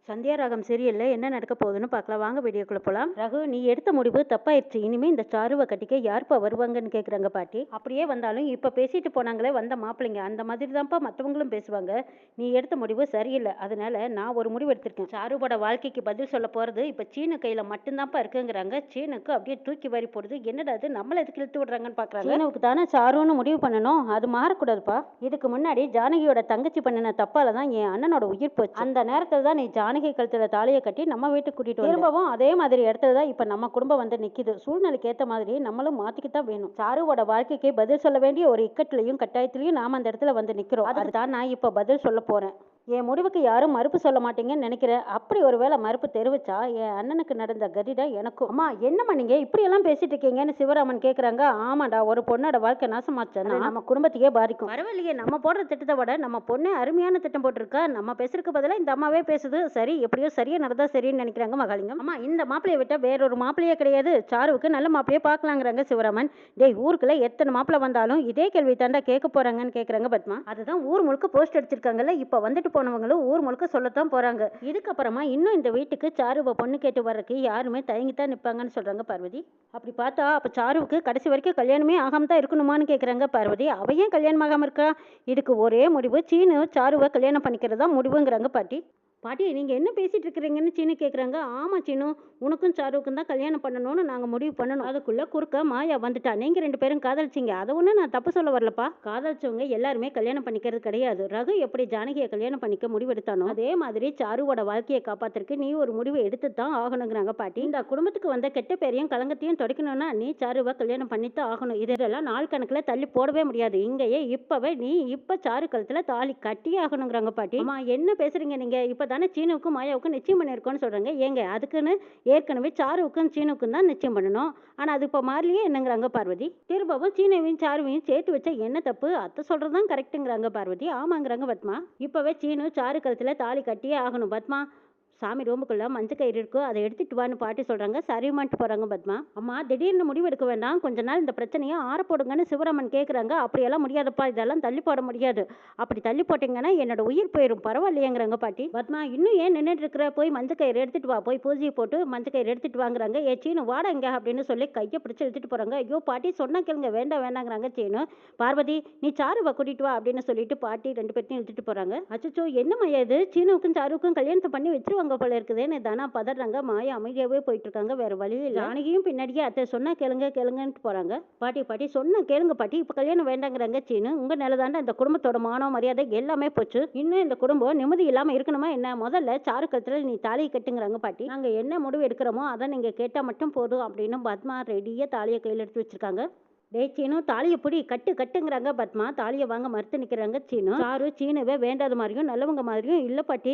சந்தியா ராகம் சீரியல்ல என்ன நடக்க போகுதுன்னு பார்க்கலாம். வாங்க வீடியோக்குள்ள போலாம். ரகு, நீ எடுத்த முடிவு தப்பாயிருச்சு. இனிமே இந்த சாருவை கட்டிக்க யாருப்பா வருவாங்கன்னு கேக்குறாங்க பாட்டி. அப்படியே வந்தாலும் இப்ப பேசிட்டு போனாங்களே வந்த மாப்பிள்ளைங்க, அந்த மாதிரி தான்ப்பா மற்றவங்களும் பேசுவாங்க. நீ எடுத்த முடிவு சரியில்லை. அதனால நான் ஒரு முடிவு எடுத்திருக்கேன். சாருவோட வாழ்க்கைக்கு பதில் சொல்ல போறது இப்ப சீனு கையில மட்டும்தான்ப்பா இருக்குங்கிறாங்க. சீனுக்கு அப்படியே தூக்கி வாரி போடுது. என்னடா அது, நம்மள எதுக்கு இழுத்து விடுறாங்கன்னு பாக்குறாங்க. சீனுக்கு தானே சாருன்னு முடிவு பண்ணணும், அது மாறக்கூடாதுப்பா. இதுக்கு முன்னாடி ஜானகியோட தங்கச்சி பண்ணின தப்பால தான் என் அண்ணனோட உயிர் போச்சு. அந்த நேரத்துல தான் நீ ஜானகி கழுத்துல தாலியை கட்டி நம்ம வீட்டுக்கு கூட்டிட்டு திரும்பவும் அதே மாதிரி இடத்துல தான் இப்ப நம்ம குடும்பம் வந்து நிக்குது. சூழ்நிலைக்கு ஏத்த மாதிரி நம்மளும் மாத்திக்கிதான் வேணும். சாருவோட வாழ்க்கைக்கு பதில் சொல்ல வேண்டிய ஒரு இக்கட்டிலையும் கட்டாயத்திலையும் நாம அந்த இடத்துல வந்து நிக்கிறோம். அதுதான் நான் இப்ப பதில் சொல்ல போறேன். என் முடிவுக்கு யாரும் மறுப்பு சொல்ல மாட்டீங்கன்னு நினைக்கிறேன். அப்படி ஒருவேளை மறுப்பு தெரிவிச்சா என் அண்ணனுக்கு நடந்த கதிதான் எனக்கும். அம்மா, என்னம்மா நீங்க இப்படி எல்லாம் பேசிட்டு இருக்கீங்கன்னு சிவராமன் கேக்குறாங்க. ஆமாடா, ஒரு பொண்ணோட வாழ்க்கை நாசமாச்சுன்னா நம்ம குடும்பத்தையே பாதிக்கும். பரவாயில்லையே, நம்ம போடுற திட்டத்தை விட நம்ம பொண்ணு அருமையான திட்டம் போட்டிருக்கா. நம்ம பேசுறதுக்கு பதிலா இந்த அம்மாவே பேசுது. சரி, எப்படியோ சரியா நடந்தா சரின்னு நினைக்கிறாங்க மகாலிங்கம். அம்மா, இந்த மாப்பிளையை விட்டா வேறொரு மாப்பிளையே கிடையாது. சாருவுக்கு நல்ல மாப்பிளையே பார்க்கலாங்கிறாங்க சிவராமன். டேய், ஊருக்குள்ள எத்தனை மாப்பிளை வந்தாலும் இதே கேள்வி தாண்டா கேட்க போறாங்கன்னு கேக்குறாங்க பத்மா. அதுதான் ஊர் முழுக்க போஸ்ட் அடிச்சிருக்காங்கல்ல. இப்ப வந்துட்டு போனவங்களும் ஊர் முழுக்க சொல்லத்தான் போறாங்க. இதுக்கப்புறமா இன்னும் இந்த வீட்டுக்கு சாருவை பொண்ணு கேட்டு வர்றதுக்கு யாருமே தயங்கித்தான் நிப்பாங்கன்னு சொல்றாங்க பார்வதி. அப்படி பார்த்தா அப்ப சாருவுக்கு கடைசி வரைக்கும் கல்யாணமே ஆகாம தான் இருக்கணுமான்னு கேக்குறாங்க பார்வதி. அவ ஏன் கல்யாணம் ஆகாம இருக்கா? இதுக்கு ஒரே முடிவு, சீனு சாருவை கல்யாணம் பண்ணிக்கிறதா முடிவுங்கிறாங்க பாட்டி. பாட்டி, நீங்க என்ன பேசிட்டு இருக்கிறீங்கன்னு சீனு கேக்குறாங்க. ஆமா சீனு, உனக்கும் சாருவுக்கும் தான் கல்யாணம் பண்ணணும்னு நாங்க முடிவு பண்ணணும். அதுக்குள்ள குறுக்க மாயா வந்துட்டா. நீங்க ரெண்டு பேரும் காதலிச்சிங்க, அதை ஒண்ணு நான் தப்பு சொல்ல வரலப்பா. காதலிச்சவங்க எல்லாருமே கல்யாணம் பண்ணிக்கிறது கிடையாது. ரகு எப்படி ஜானகியை கல்யாணம் பண்ணிக்க முடிவு எடுத்தானோ அதே மாதிரி சாருவோட வாழ்க்கையை காப்பாத்துறதுக்கு நீ ஒரு முடிவு எடுத்து தான் ஆகணுங்கிறாங்க பாட்டி. இந்த குடும்பத்துக்கு வந்த கெட்ட பேரையும் கலங்கத்தையும் தொடக்கணும்னா நீ சாருவை கல்யாணம் பண்ணித்தான் ஆகணும். இதெல்லாம் நாள் கணக்குல தள்ளி போடவே முடியாது. இங்கேயே இப்பவே நீ இப்ப சாரு கழுத்துல தாலி கட்டியே ஆகணுங்கிறாங்க பாட்டி. அம்மா, என்ன பேசுறீங்க நீங்க? இப்ப தானே சீனுவுக்கும் மாயாவுக்கும் நிச்சயம் பண்ணிருக்கோம்னு சொல்றாங்க. ஏங்க, அதுக்குன்னு ஏற்கனவே சாருவுக்கும் சீனுக்கும் தான் நிச்சயம் பண்ணணும். ஆனா அது இப்ப மாறலையே என்னங்கிறாங்க பார்வதி. திரும்பவும் சீனுவையும் சாருவையும் சேர்த்து வச்சா என்ன தப்பு? அத்தை சொல்றதுதான் கரெக்டுங்கிறாங்க பார்வதி. ஆமாங்கிறாங்க பத்மா. இப்பவே சீனு சாரு கழுத்துல தாலி கட்டியே ஆகணும். பத்மா, சாமி ரூமுக்குள்ள மஞ்சள் கயிறு இருக்கு, அதை எடுத்துட்டு வான்னு பாட்டி சொல்றாங்க. சரிமான்ட்டு போறாங்க பத்மா. அம்மா, திடீர்னு முடிவு எடுக்க வேண்டாம், கொஞ்ச நாள் இந்த பிரச்சனையை ஆற போடுங்கன்னு சிவராமன் கேக்குறாங்க. அப்படியெல்லாம் முடியாதப்பா, இதெல்லாம் தள்ளி போட முடியாது. அப்படி தள்ளி போட்டீங்கன்னா என்னோட உயிர் போயிடும். பரவாயில்லையேங்கிறாங்க பாட்டி. பத்மா, இன்னும் ஏன் நின்றுட்டு இருக்கிற? போய் மஞ்சள் கயிறு எடுத்துட்டு வா, போய் பூஜையை போட்டு மஞ்சள் கயிறு எடுத்துட்டு வாங்குறாங்க. ஏ சீனு, வாடங்க அப்படின்னு சொல்லி கையை பிடிச்சி எடுத்துட்டு போறாங்க. ஐயோ பாட்டி, சொன்னா கேளுங்க, வேண்டாம் வேண்டாங்கிறாங்க சீனு. பார்வதி, நீ சாருவை கூட்டிட்டு வா அப்படின்னு சொல்லிட்டு பாட்டி ரெண்டு பேர்த்தையும் எடுத்துட்டு போறாங்க. அச்சோ, என்னம்மா இது, சீனுவுக்கும் சாருவுக்கும் கல்யாணத்தை பண்ணி வச்சிருவாங்க போல இருக்குதுன்னு தானா பதறாங்க. மாயா அமைதியாவே போயிட்டு இருக்காங்க. வேற வழி இல்லை. ஜானகியும் பின்னாடியே அத்தை சொன்னா கேளுங்க கேளுங்கன்ட்டு போறாங்க. பாட்டி சொன்னா கேளுங்க பாட்டி, இப்ப கல்யாணம் வேண்டாங்கிறாங்க சீனு. உங்க நிலதாண்ட இந்த குடும்பத்தோட மானோ மரியாதை எல்லாமே போச்சு. இன்னும் இந்த குடும்பம் நிம்மதி இல்லாம இருக்கணுமா என்ன? முதல்ல சாரு கழுத்துல நீ தாலியை கட்டுங்கிறாங்க பாட்டி. நாங்க என்ன முடிவு எடுக்கிறோமோ அதை நீங்க கேட்டா மட்டும் போதும் அப்படின்னு பத்மா ரெடியா தாலியை கையில் எடுத்து வச்சிருக்காங்க. டே சீனு, தாலியை பிடி, கட்டுங்கிறாங்க பத்மா. தாலியை வாங்க மறுத்து நிற்கிறாங்க சீனு. சாரு சீனுவே வேண்டாத மாதிரியும் நல்லவங்க மாதிரியும் இல்லை பாட்டி.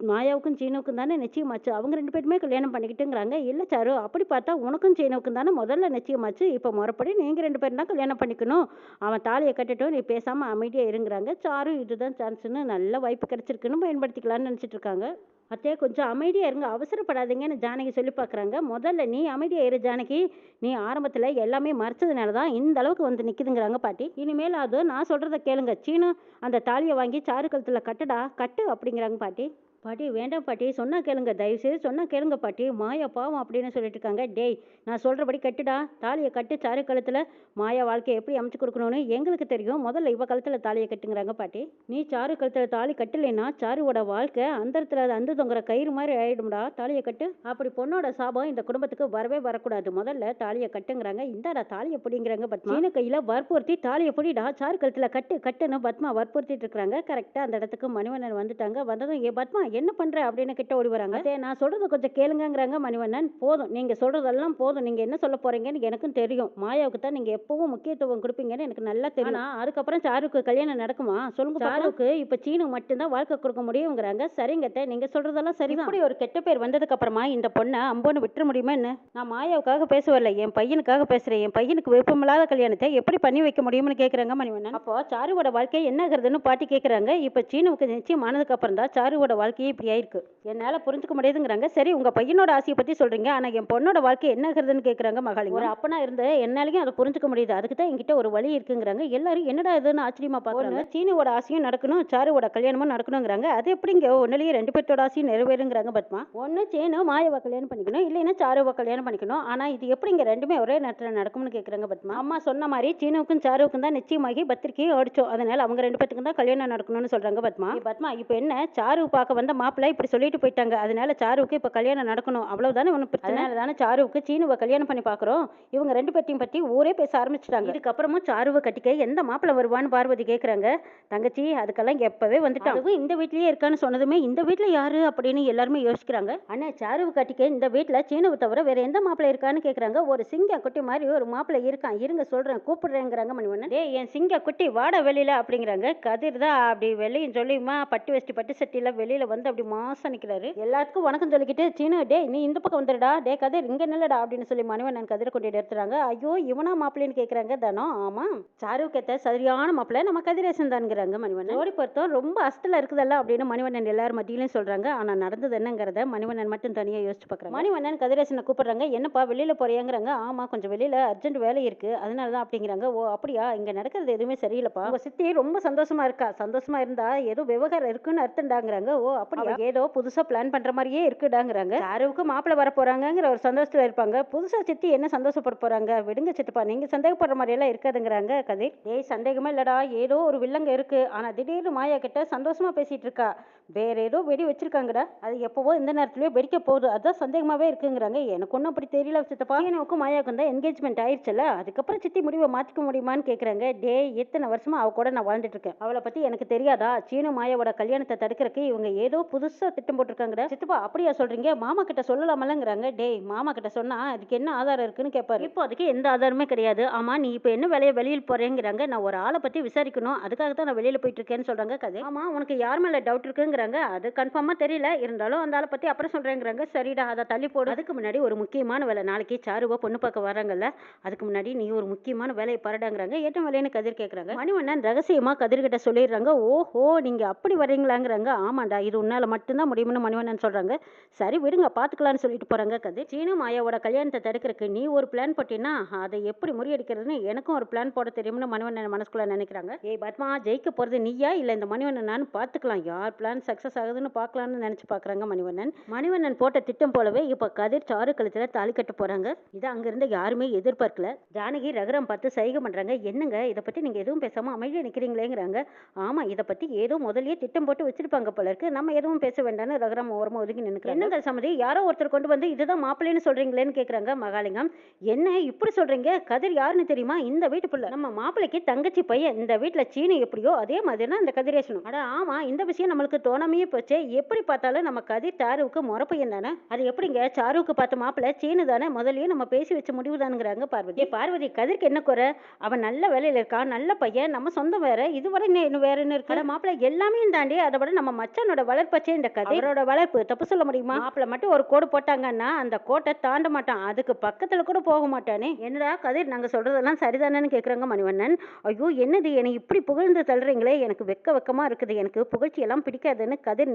மாயாவுக்கும் சீனுவுக்கும் தானே நிச்சயமாச்சு, அவங்க ரெண்டு பேருமே கல்யாணம் பண்ணிக்கிட்டுங்கிறாங்க. இல்லை சாரு, அப்படி பார்த்தா உனக்கும் சீனுவுக்கும் தானே முதல்ல நிச்சயமாச்சு. இப்போ முறைப்படி நீங்கள் ரெண்டு பேரும் தான் கல்யாணம் பண்ணிக்கணும். அவன் தாலியை கட்டட்டும், நீ பேசாமல் அமைதியாக இருங்கிறாங்க. சாரு இதுதான் சான்ஸ்னு, நல்ல வாய்ப்பு கிடைச்சிருக்குன்னு பயன்படுத்திக்கலாம்னு நினச்சிட்டு இருக்காங்க. அத்தையே, கொஞ்சம் அமைதியாக இருங்க, அவசரப்படாதீங்கன்னு ஜானகி சொல்லி பார்க்குறாங்க. முதல்ல நீ அமைதியாக இரு ஜானகி. நீ ஆரம்பத்தில் எல்லாமே மறைச்சதுனால தான் இந்த அளவுக்கு வந்து நிற்குதுங்கிறாங்க பாட்டி. இனிமேல் அது நான் சொல்கிறத கேளுங்க. சீனு, அந்த தாலியை வாங்கி சாரு கழுத்தில் கட்டுடா, கட்டு அப்படிங்கிறாங்க பாட்டி. பாட்டி, வேண்டாம் பாட்டி, சொன்னா கேளுங்க, தயவுசெய்து சொன்னா கேளுங்க பாட்டி. மாயா பாவம் அப்படின்னு சொல்லிட்டு இருக்காங்க. டேய், நான் சொல்றபடி கட்டுடா, தாலியை கட்டு. சாரு கழுத்துல மாயா வாழ்க்கையை எப்படி அமைச்சு கொடுக்கணும்னு எங்களுக்கு தெரியும். முதல்ல இவ கழுத்துல தாலியை கட்டுங்கிறாங்க பாட்டி. நீ சாரு கழுத்துல தாலி கட்டலைன்னா சாருவோட வாழ்க்கை அந்தரத்துல அந்து தொங்குற கயிறு மாதிரி ஆயிடும்டா. தாலியை கட்டு. அப்படி பொண்ணோட சாபம் இந்த குடும்பத்துக்கு வரவே வரக்கூடாது. முதல்ல தாலியை கட்டுங்கிறாங்க. இந்தாடா தாலியை பிடிங்கிறாங்க பத்மா. சீன கையில வற்புறுத்தி தாலியை பிடிடா, சாரு கழுத்துல கட்டுன்னு பத்மா வற்புறுத்திட்டு இருக்காங்க. கரெக்டா அந்த இடத்துக்கு மணிவண்ணன் வந்துட்டாங்க. வந்ததும் ஏ பத்மா, என்ன பண்ற அப்படின்னு கிட்ட ஓடி வராங்க. நான் சொல்றத கொஞ்சம் கேளுங்கிறாங்க மணிவண்ணன். போதும், நீங்க சொல்றதெல்லாம் போதும். நீங்க என்ன சொல்ல போறீங்கன்னு எனக்கும் தெரியும். மாயாவுக்கு தான் நீங்க எப்பவும் முக்கியத்துவம் கொடுப்பீங்கன்னு எனக்கு நல்லா தெரியும். அதுக்கப்புறம் சாருக்கு கல்யாணம் நடக்குமா சொல்லுங்க. சாருக்கு இப்ப சீனு மட்டும்தான் வாழ்க்கை கொடுக்க முடியுங்கிறாங்க. சரிங்க, நீங்க சொல்றதெல்லாம் சரி. இப்படி ஒரு கெட்ட பேர் வந்ததுக்கு அப்புறமா இந்த பொண்ணை அம்போன்னு விட்டுற முடியுமா என்ன? நான் மாயாவுக்காக பேசவில்லை, என் பையனுக்காக பேசுறேன். என் பையனுக்கு விருப்பமில்லாத கல்யாணத்தை எப்படி பண்ணி வைக்க முடியும்னு கேக்குறாங்க மணிவண்ணன். அப்போ சாருவோட வாழ்க்கை என்ன ஆகுறதுன்னு பாட்டி கேக்குறாங்க. இப்ப சீனுவுக்கு நிச்சயம் ஆனதுக்கு அப்புறம் தான் சாருவோட வாழ்க்கை வாழ்க்கையே இப்படி ஆயிருக்கு. என்னால புரிஞ்சுக்க முடியாதுங்கிறாங்க. சரி உங்க பையனோட ஆசையை பத்தி சொல்றீங்க. ஆனா என் பொண்ணோட வாழ்க்கை என்ன ஆகுறதுன்னு கேக்குறாங்க மகாலிங்கம். ஒரு அப்பனா இருந்து என்னாலயும் அதை புரிஞ்சுக்க முடியுது. அதுக்கு தான் என்கிட்ட ஒரு வழி இருக்குங்கிறாங்க. எல்லாரும் என்னடா இதுன்னு ஆச்சரியமா பாக்குறாங்க. சீனுவோட ஆசையும் நடக்கணும், சாருவோட கல்யாணமும் நடக்கணுங்கிறாங்க. அது எப்படிங்க ஒன்னுலயே 2 பேர்த்தோட ஆசையும் நிறைவேறுங்கிறாங்க பத்மா. ஒன்னு சீனு மாயாவை கல்யாணம் பண்ணிக்கணும், இல்லைன்னா சாருவை கல்யாணம் பண்ணிக்கணும். ஆனா இது எப்படிங்க ரெண்டுமே ஒரே நேரத்துல நடக்கும்னு கேக்குறாங்க பத்மா. அம்மா சொன்ன மாதிரி சீனுவுக்கும் சாருவுக்கும் தான் நிச்சயமாகி பத்திரிக்கையும் ஓடிச்சோம். அதனால அவங்க 2 பேத்துக்கும் தான் கல்யாணம் நடக்கணும்னு சொல்றாங்க பத்மா. பத்மா இப்ப என்ன சாரு பார்க்க வந்த மாப்பிள்ளை இப்படி சொல்லிட்டு போயிட்டாங்க. அதனால சாருவுக்கு இப்ப கல்யாணம் நடக்கணும் அவ்வளவுதானே ஒண்ணு பிரச்சனை. அதனால தானே சாருவுக்கு சீனுவை கல்யாணம் பண்ணி பாக்குறோம். இவங்க 2 பேர்த்தையும் பத்தி ஊரே பேச ஆரம்பிச்சிட்டாங்க. இதுக்கப்புறமும் சாருவை கட்டிக்க எந்த மாப்பிள்ளை வருவான்னு பார்வதி கேக்குறாங்க. தங்கச்சி அதுக்கெல்லாம் எப்பவே வந்துட்டான். அதுவும் இந்த வீட்லயே இருக்கான்னு சொன்னதுமே இந்த வீட்ல யாரு அப்படின்னு எல்லாருமே யோசிக்கிறாங்க. அண்ணா சாருவை கட்டிக்க இந்த வீட்ல சீனுவை தவிர வேற எந்த மாப்பிள்ளை இருக்கான்னு கேக்குறாங்க. ஒரு சிங்க குட்டி மாதிரி ஒரு மாப்பிள்ளை இருக்கான், இருங்க சொல்றேன் கூப்பிடுறேங்கிறாங்க மணிவண்ணன். டேய் என் சிங்க குட்டி வாட வெளியில அப்படிங்கிறாங்க. கதிர் தான் அப்படி வெளியும் சொல்லியுமா பட்டு வெஸ்டி பட்டு சட்டியில வெளியில வந்து அப்படி மாசம் நிக்கிறாரு. எல்லாத்துக்கும் வணக்கம் சொல்லிக்கிட்டு சீனு டே நீ இந்த பக்கம் வந்துடுடா, டே கதிர் இங்க நில்லடா அப்படின்னு சொல்லி மணிவண்ணன் கதிரை கொண்டு எடுத்துறாங்க. ஐயோ இவனா மாப்பிள்ளைன்னு கேக்குறாங்க. தானோ ஆமா சாருவுக்கு ஏத்த சரியான மாப்பிள்ளை நம்ம கதிரேசன் தான்ங்கிறாங்க மணிவண்ணன். ஜோடி பொருத்தம் ரொம்ப அஸ்தல இருக்குதல்ல அப்படின்னு மணிவண்ணன் எல்லாரும் மத்தியிலும் சொல்றாங்க. ஆனா நடந்தது என்னங்கிறத மணிவண்ணன் மட்டும் தனியா யோசிச்சு பாக்குறாங்க. மணிவண்ணன் கதிரேசனை கூப்பிடுறாங்க. என்னப்பா வெளியில போறியாங்கிறாங்க. ஆமா கொஞ்சம் வெளியில அர்ஜென்ட் வேலை இருக்கு அதனாலதான் அப்படிங்கிறாங்க. ஓ அப்படியா, இங்க நடக்கிறது எதுவுமே சரியில்லப்பா, உங்க சித்தி ரொம்ப சந்தோஷமா இருக்கா, சந்தோஷமா இருந்தா ஏதோ விவகாரம் இருக்குன்னு அர்த்தம்டாங்கிறாங்க. ஓ அப்படியா, ஏதோ புதுசா பிளான் பண்ற மாதிரியே இருக்குடாங்கிறாங்க. சாருவுக்கு மாப்பிள்ளை வர போறாங்கிற ஒரு சந்தோஷத்துல இருப்பாங்க. புதுசா சித்தி என்ன சந்தோஷப்பட போறாங்க, விடுங்க சித்தப்பா நீங்க சந்தேகப்படுற மாதிரி எல்லாம் இருக்காதுங்கிறாங்க கதிர். ஏய் சந்தேகமே இல்லடா, ஏதோ ஒரு வில்லங்க இருக்கு. ஆனா திடீர்னு மாயா கிட்ட சந்தோஷமா பேசிட்டு இருக்கா, வேற ஏதோ வெடி வச்சிருக்காங்கடா, அது எப்பவோ இந்த நேரத்துலயே வெடிக்க போகுது, அதான் சந்தேகமாவே இருக்குங்கிறாங்க. எனக்கு ஒன்றும் அப்படி தெரியல சித்தப்பா, எனக்கும் மாயாவுக்கும் தான் என்கேஜ்மெண்ட் ஆயிடுச்சுல, அதுக்கப்புறம் சித்தி முடிவை மாத்திக்க முடியுமான்னு கேக்குறாங்க. டே எத்தனை வருஷமா அவ கூட நான் வாழ்ந்துட்டு இருக்கேன், அவளை பத்தி எனக்கு தெரியாதா, சீனு மாயாவோட கல்யாணத்தை தடுக்கிறதுக்கு இவங்க ஏதோ புதுசா திட்டம் போட்டிருக்காங்கடா. சித்தப்பா அப்படியா சொல்றீங்க, மாமா கிட்ட சொல்லலாமலங்கிறாங்க. டேய் மாமா கிட்ட சொன்னா அதுக்கு என்ன ஆதாரம் இருக்குன்னு கேட்பாரு. இப்போ அதுக்கு எந்த ஆதாரமே கிடையாது. ஆமா நீ இப்போ என்ன வேலையை வெளியில் போறேங்கிறாங்க. நான் ஒரு ஆளை பத்தி விசாரிக்கணும், அதுக்காக தான் நான் வெளியில போயிட்டு இருக்கேன்னு சொல்றாங்க கதை. ஆமா உனக்கு யார் மேல டவுட் இருக்குங்கிறாங்க. அது கன்ஃபார்மா தெரியல, இருந்தாலும் அந்த ஆளை பத்தி அப்புறம் சொல்றேங்கிறாங்க. சரிடா அதை தள்ளி போடு, அதுக்கு முன்னாடி ஒரு முக்கியமான வேலை, நாளைக்கு சாருவா பொண்ணு பார்க்க வராங்கல்ல, அதுக்கு முன்னாடி நீ ஒரு முக்கியமான வேலையை பாருடாங்கிறாங்க. ஏட்ட வேலைன்னு கதிர் கேட்கறாங்க. மணிவண்ணன் ரகசியமா கதிர்கிட்ட சொல்லிடுறாங்க. ஓஹோ நீங்க அப்படி வரீங்களாங்கிறாங்க. ஆமாண்டா இது உன்னால மட்டும்தான் முடியும்னு மணிவண்ணன் சொல்றாங்க. சரி விடுங்க பாத்துக்கலாம்னு சொல்லிட்டு போறாங்க கதிர். சீனு மாயாவோட கல்யாணத்தை தடுக்கிறதுக்கு நீ ஒரு பிளான் போட்டீன்னா அதை எப்படி முறியடிக்கிறதுன்னு எனக்கும் ஒரு பிளான் போட தெரியும்னு மணிவண்ணன் மனசுக்குள்ள நினைக்கிறாங்க. ஏய் பத்மா ஜெயிக்க போறது நீயா இல்ல இந்த மணிவண்ணன் நான் பாத்துக்கலாம், யார் பிளான் சக்சஸ் ஆகுதுன்னு பாக்கலாம்னு நினைச்சு பாக்குறாங்க மணிவண்ணன். மணிவண்ணன் போட்ட திட்டம் போலவே இப்ப கதிர் சாரு கழுத்துல தாலி கட்ட போறாங்க. இதை அங்கிருந்து யாருமே எதிர்பார்க்கல. ஜானகி ரகுராம் பார்த்து சைகை பண்றாங்க. என்னங்க இதை பத்தி நீங்க எதுவும் பேசாம அமைதியா நிக்கிறீங்களேங்கிறாங்க. ஆமா இதை பத்தி ஏதோ முதல்லயே திட்டம் போட்டு வச்சிருப்பாங்க போல இருக்கு, நம்ம எதுவும் பேச வேண்டாம்னு ரகுராம் ஓரமா ஒதுங்கி நினைக்கிறாங்க. என்னங்க சம்மதி யாரோ ஒருத்தர் கொண்டு வந்து இதுதான் மாப்பிள்ளைன்னு சொல்றீங்களேன்னு கேக்குறாங்க மகாலிங்கம். என்ன இப்படி சொல்றீங்க, கதிர் யாருன்னு தெரியுமா, இந்த வீட்டு பிள்ளை, நம்ம மாப்பிள்ளைக்கு தங்கச்சி பையன், இந்த வீட்டுல சீனு எப்படியோ அதே மாதிரி தான் இந்த கதிரேசனும். அட ஆமா இந்த விஷயம் நம்மளுக்கு தோணாமையே போச்சு, எப்படி பார்த்தாலும் நம்ம கதிர் சாருவுக்கு முறை பையன் தானே, அது எப்படிங்க சாருவுக்கு பார்த்த மாப்பிள்ளை சீனு தானே, முதல்லயே நம்ம பேசி வச்ச முடிவு தானுங்கிறாங்க பார்வதி. பார்வதி கதிர்க்கு என்ன குறை, அவன் நல்ல வேலையில இருக்கான், நல்ல பையன், நம்ம சொந்தம் வேற, இதுவரை இன்னும் வேற என்ன இருக்கு, மாப்பிள்ளை எல்லாமே தாண்டி அதை விட நம்ம மச்சானோட வளர்ப்பச்சே இந்த கதிரோட வளர்ப்பு, தப்பு சொல்ல முடியுமா, மாப்பிள்ளை மட்டும் ஒரு கோடு போட்டாங்கன்னா அந்த கோட்டை தாண்ட மாட்டான், அதுக்கு பக்கத்துல கூட போக மாட்டானே. என்னடா கதிர் நாங்க சொல்றதெல்லாம் சரிதானேன்னு கேக்குறாங்க மணிவண்ணன். ஐயோ என்னது என்னை இப்படி புகழ்ந்து தள்ளுறீங்களே, எனக்கு வெக்கமா இருக்குது, எனக்கு புகழ்ச்சி எல்லாம் பிடிக்காதுன்னு கதிர்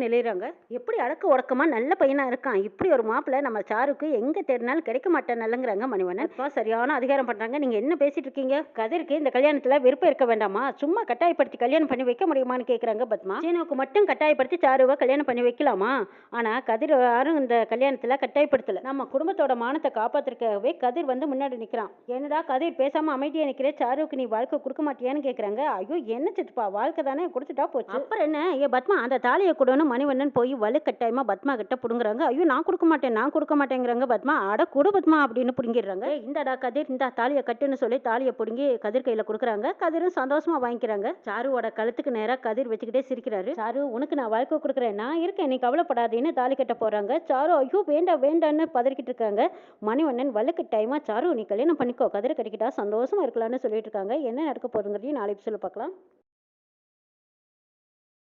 நிலைறாங்க. எப்படி அடக்க உடக்கமா நல்ல பையனா இருக்கான், இப்படி ஒரு மாப்பிள்ளை நம்ம சாருக்கு எங்க தேடினாலும் கிடைக்க மாட்டானல்லங்கிறாங்க மணிவண்ணன். சரியான அதிகாரம் பண்றாங்க, நீங்க என்ன பேசிட்டு இருக்கீங்க, கதிருக்கு இந்த கல்யாணத்துல விருப்பம் இருக்க வேண்டாமா, சும்மா கட்டாயப்படுத்தி கல்யாணம் பண்ணி வைக்க முடியுமான்னு கேக்குறாங்க பத்மா. சீனுவுக்கு மட்டும் கட்டாயப்படுத்தி சாருவை கல்யாணம் பண்ணி வைக்கலாமா, ஆனா கதிர் யாரும் இந்த கல்யாணத்துல கட்டாயப்படுத்தல, நம்ம குடும்பத்தோட மானத்தை காப்பாத்திருக்கவே கதிர் வந்து முன்னாடி நிக்கிறான். என்னடா கதிர் பேசாம அமைதியா நிக்கிற, சாருவுக்கு நீ வாழ்க்கை கொடுக்க மாட்டியான்னு கேக்குறாங்க. ஐயோ என்ன சித்துப்பா வாழ்க்கை தானே கொடுத்துட்டா போச்சு, அப்புறம் என்ன ஏ பத்மா அந்த தாலியை கூடன்னு மணிவண்ணன் போய் வலுக்கட்டாயமா பத்மா கிட்ட புடுங்குறாங்க. ஐயோ நான் கொடுக்க மாட்டேங்கிறாங்க பத்மா. அட கொடு பத்மா அப்படின்னு புடுங்கிடுறாங்க. இந்தடா கதிர் இந்த தாலியை கட்டுன்னு சொல்லி தாலியை புடுங்கி கதிர் கையில கொடுக்குறாங்க. கதிரும் சந்தோஷமா வாங்கிக்கிறாங்க. சாருவோட கழுத்துக்கு நேரா கதிர் வச்சுக்கிட்டே சிரிக்கிறாரு. சாரு உனக்கு நான் வாழ்க்கை கொடுக்குறேன், நான் இருக்கேன், நீ கவலைப்படாதேன்னு தாலி கட்ட போறாங்க. சாரு ஐயோ வேண்டான்னு பதறிக்கிட்டு இருக்காங்க. மணிவண்ணன் வலுக்கட்டாயமா சாரு நீ கல்யாணம் பண்ணிக்கோ, கதிரை கட்டிக்கிட்டா சந்தோஷமா இருக்கலாம்னு சொல்லிட்டு இருக்காங்க. என்ன நடக்க போகுதுங்கிறதையும் நாளைக்கு சொல்ல பார்க்கலாம்.